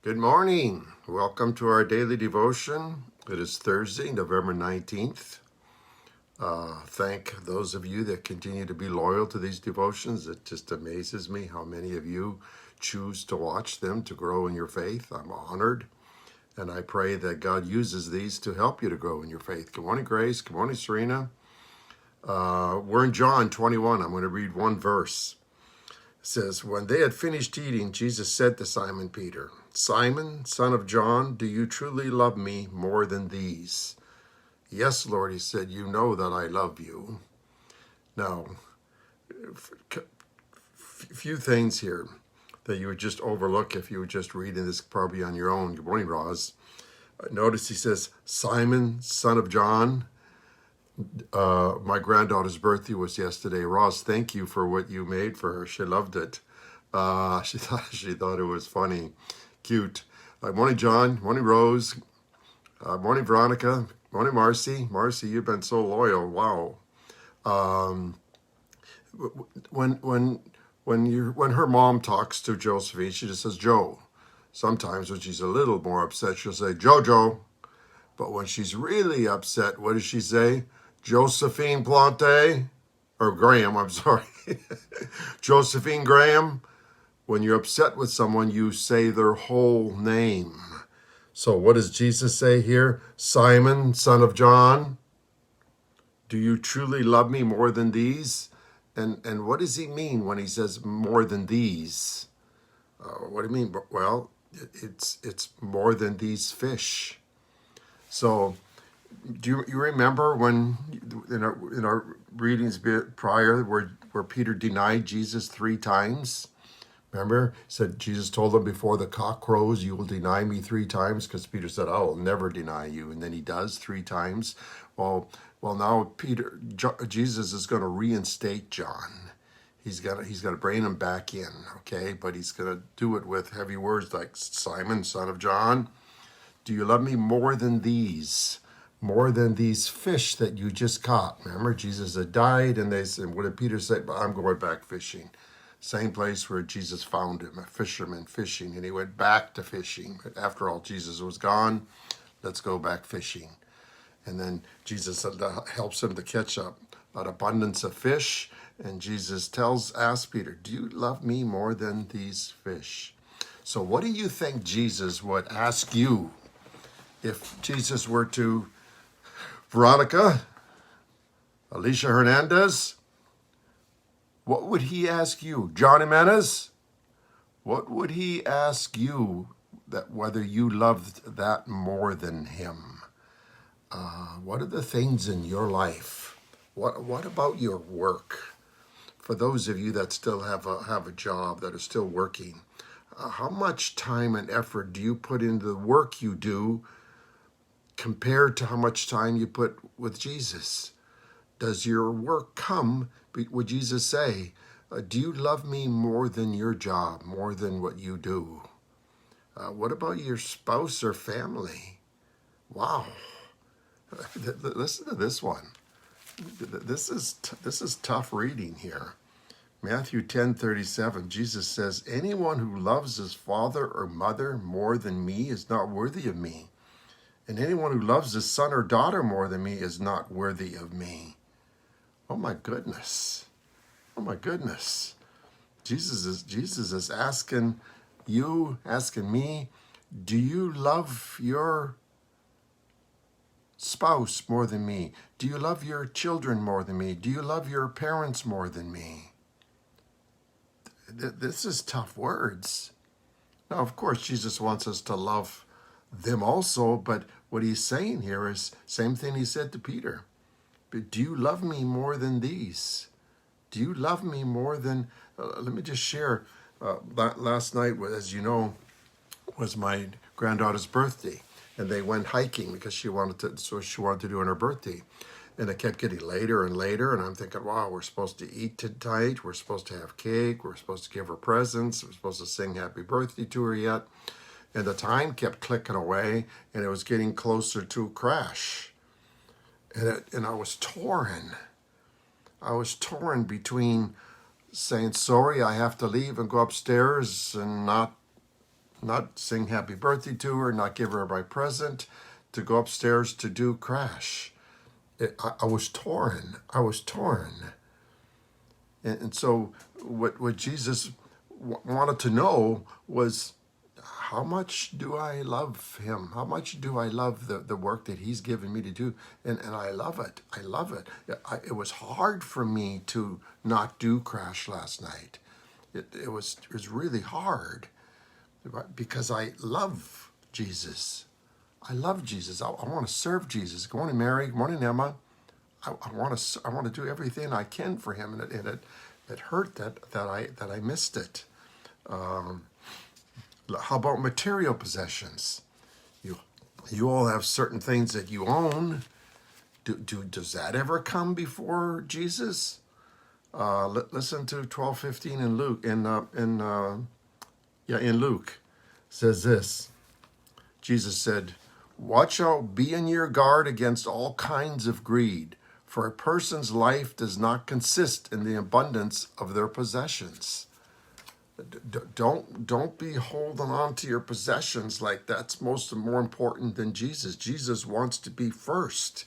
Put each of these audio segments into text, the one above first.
Good morning. Welcome to our daily devotion. It is Thursday, November 19th. Thank those of you that continue to be loyal to these devotions. It just amazes me how many of you choose to watch them to grow in your faith. I'm honored, and I pray that God uses these to help you to grow in your faith. Good morning, Grace. Good morning, Serena. We're in John 21. I'm going to read one verse. It says, "When they had finished eating, Jesus said to Simon Peter, 'Simon, son of John, do you truly love me more than these?' 'Yes, Lord,' he said, 'you know that I love you.'" Now, a few things here that you would just overlook if you were just reading this probably on your own. Good morning, Roz. Notice he says, "Simon, son of John." My granddaughter's birthday was yesterday. Roz, thank you for what you made for her. She loved it. She thought it was funny, cute. Morning, John. Morning, Rose. Morning, Veronica. Morning, Marcy. Marcy, you've been so loyal. Wow. Um, when her mom talks to Josephine, she just says Joe. Sometimes when she's a little more upset, she'll say Jojo. But when she's really upset, what does she say? Josephine Plante, or Graham, I'm sorry. Josephine Graham. When you're upset with someone, you say their whole name. So what does Jesus say here? "Simon, son of John, do you truly love me more than these?" And what does he mean when he says more than these? What do you mean? Well, it's more than these fish. So do you remember when in our readings prior where Peter denied Jesus 3 times? Remember, he said Jesus told him, "Before the cock crows, you will deny me 3 times," because Peter said, "I will never deny you," and then he does 3 times. Well, now Jesus is going to reinstate John. He's gonna bring him back in, okay? But he's gonna do it with heavy words like, "Simon, son of John, do you love me more than these?" More than these fish that you just caught. Remember, Jesus had died, and they said, what did Peter say? "I'm going back fishing." Same place where Jesus found him, a fisherman fishing, and he went back to fishing. But after all, Jesus was gone. Let's go back fishing. And then Jesus helps him to catch an abundance of fish. And Jesus asks Peter, "Do you love me more than these fish?" So what do you think Jesus would ask you if Jesus were to, Veronica, Alicia Hernandez, what would he ask you? John Jimenez, what would he ask you that whether you loved that more than him? What are the things in your life? What about your work? For those of you that still have a job, that are still working, how much time and effort do you put into the work you do compared to how much time you put with Jesus? Does your work come, would Jesus say, "Do you love me more than your job, more than what you do?" What about your spouse or family? Wow. Listen to this one. This is tough reading here. Matthew 10:37, Jesus says, "Anyone who loves his father or mother more than me is not worthy of me. And anyone who loves his son or daughter more than me is not worthy of me." Oh my goodness. Oh my goodness. Jesus is asking you, asking me, do you love your spouse more than me? Do you love your children more than me? Do you love your parents more than me? This is tough words. Now, of course, Jesus wants us to love them also, but what he's saying here is same thing he said to Peter. But do you love me more than these? Do you love me more than... let me just share. Last night, as you know, was my granddaughter's birthday, and they went hiking because she wanted to do on her birthday. And it kept getting later and later, and I'm thinking, wow, we're supposed to eat tonight, we're supposed to have cake, we're supposed to give her presents, we're supposed to sing happy birthday to her yet. And the time kept clicking away, and it was getting closer to a crash. And I was torn. I was torn between saying, sorry, I have to leave and go upstairs and not not sing happy birthday to her, not give her my present, to go upstairs to do crash. I was torn. I was torn. And so what Jesus wanted to know was, how much do I love him? How much do I love the work that he's given me to do? And I love it. I love it. It was hard for me to not do crash last night. It was really hard because I love Jesus. I love Jesus. I want to serve Jesus. Good morning, Mary. Good morning, Emma. I want to do everything I can for him, and it hurt that I missed it. How about material possessions? You all have certain things that you own. Does that ever come before Jesus? Listen to 12:15 in Luke. In Luke, says this. Jesus said, "Watch out, be on your guard against all kinds of greed, for a person's life does not consist in the abundance of their possessions." Don't be holding on to your possessions like that's more important than Jesus. Jesus wants to be first,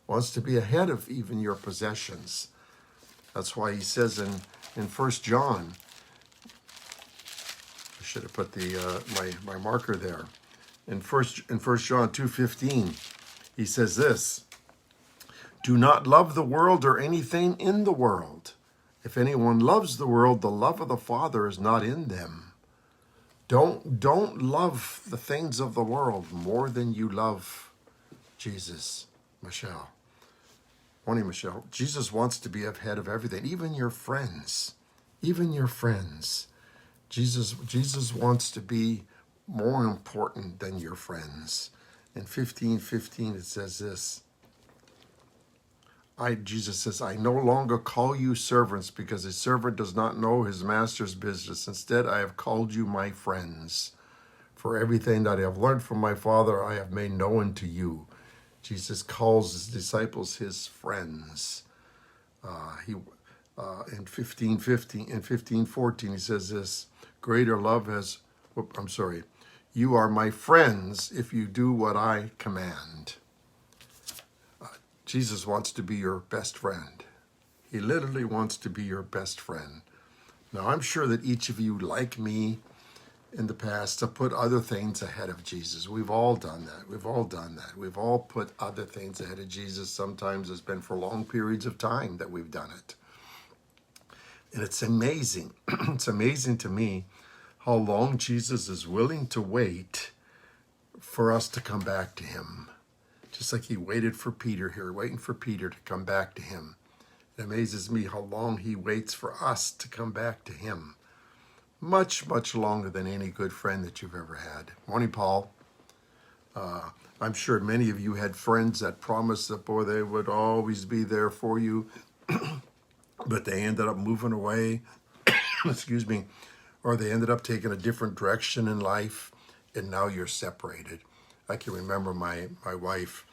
wants to be ahead of even your possessions. That's why he says in 1 John, I should have put my marker there. In 1 John 2:15, he says this, "Do not love the world or anything in the world. If anyone loves the world, the love of the Father is not in them." Don't love the things of the world more than you love Jesus. Michelle. Morning, Michelle. Jesus wants to be ahead of everything, even your friends. Even your friends. Jesus wants to be more important than your friends. In 15:15 it says this. Jesus says, "I no longer call you servants, because a servant does not know his master's business. Instead, I have called you my friends. For everything that I have learned from my Father, I have made known to you." Jesus calls his disciples his friends. In 15:14, he says this, "Greater love has," "You are my friends if you do what I command." Jesus wants to be your best friend. He literally wants to be your best friend. Now, I'm sure that each of you, like me in the past, have put other things ahead of Jesus. We've all done that. We've all put other things ahead of Jesus. Sometimes it's been for long periods of time that we've done it. And it's amazing. It's amazing to me how long Jesus is willing to wait for us to come back to him. Just like he waited for Peter here, waiting for Peter to come back to him. It amazes me how long he waits for us to come back to him. Much, much longer than any good friend that you've ever had. Morning, Paul. I'm sure many of you had friends that promised that, boy, they would always be there for you, but they ended up moving away, excuse me, or they ended up taking a different direction in life, and now you're separated. I can remember my wife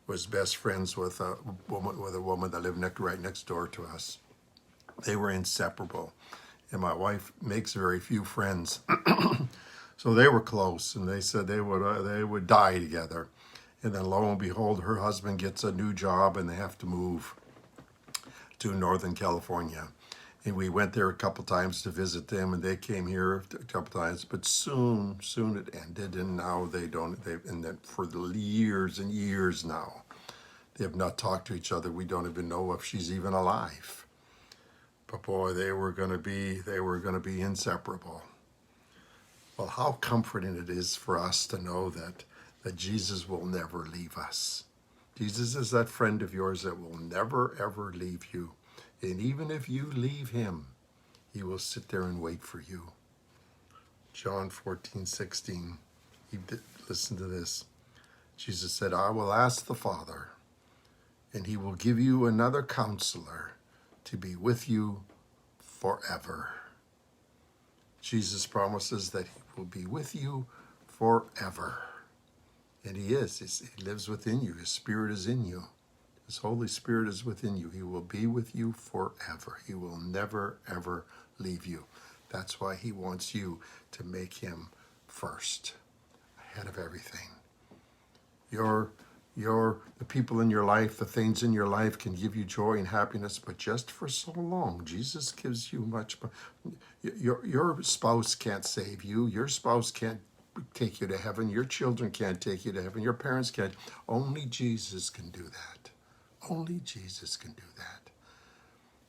was best friends with a woman that lived right next door to us. They were inseparable, and my wife makes very few friends, so they were close. And they said they would die together. And then lo and behold, her husband gets a new job, and they have to move to Northern California. And we went there a couple times to visit them, and they came here a couple times. But soon it ended, and now and then for years and years now, they have not talked to each other. We don't even know if she's even alive. But boy, they were going to be inseparable. Well, how comforting it is for us to know that Jesus will never leave us. Jesus is that friend of yours that will never, ever leave you. And even if you leave him, he will sit there and wait for you. John 14:16. Listen to this. Jesus said, "I will ask the Father, and he will give you another counselor to be with you forever." Jesus promises that he will be with you forever. And he is. He lives within you. His Spirit is in you. His Holy Spirit is within you. He will be with you forever. He will never, ever leave you. That's why he wants you to make him first, ahead of everything. The people in your life, the things in your life can give you joy and happiness, but just for so long. Jesus gives you much. Your spouse can't save you. Your spouse can't take you to heaven. Your children can't take you to heaven. Your parents can't. Only Jesus can do that. Only Jesus can do that.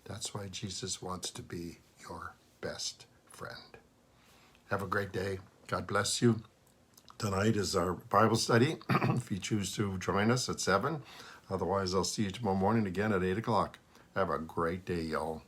That's why Jesus wants to be your best friend. Have a great day. God bless you. Tonight is our Bible study, if you choose to join us at 7. Otherwise, I'll see you tomorrow morning again at 8 o'clock. Have a great day, y'all.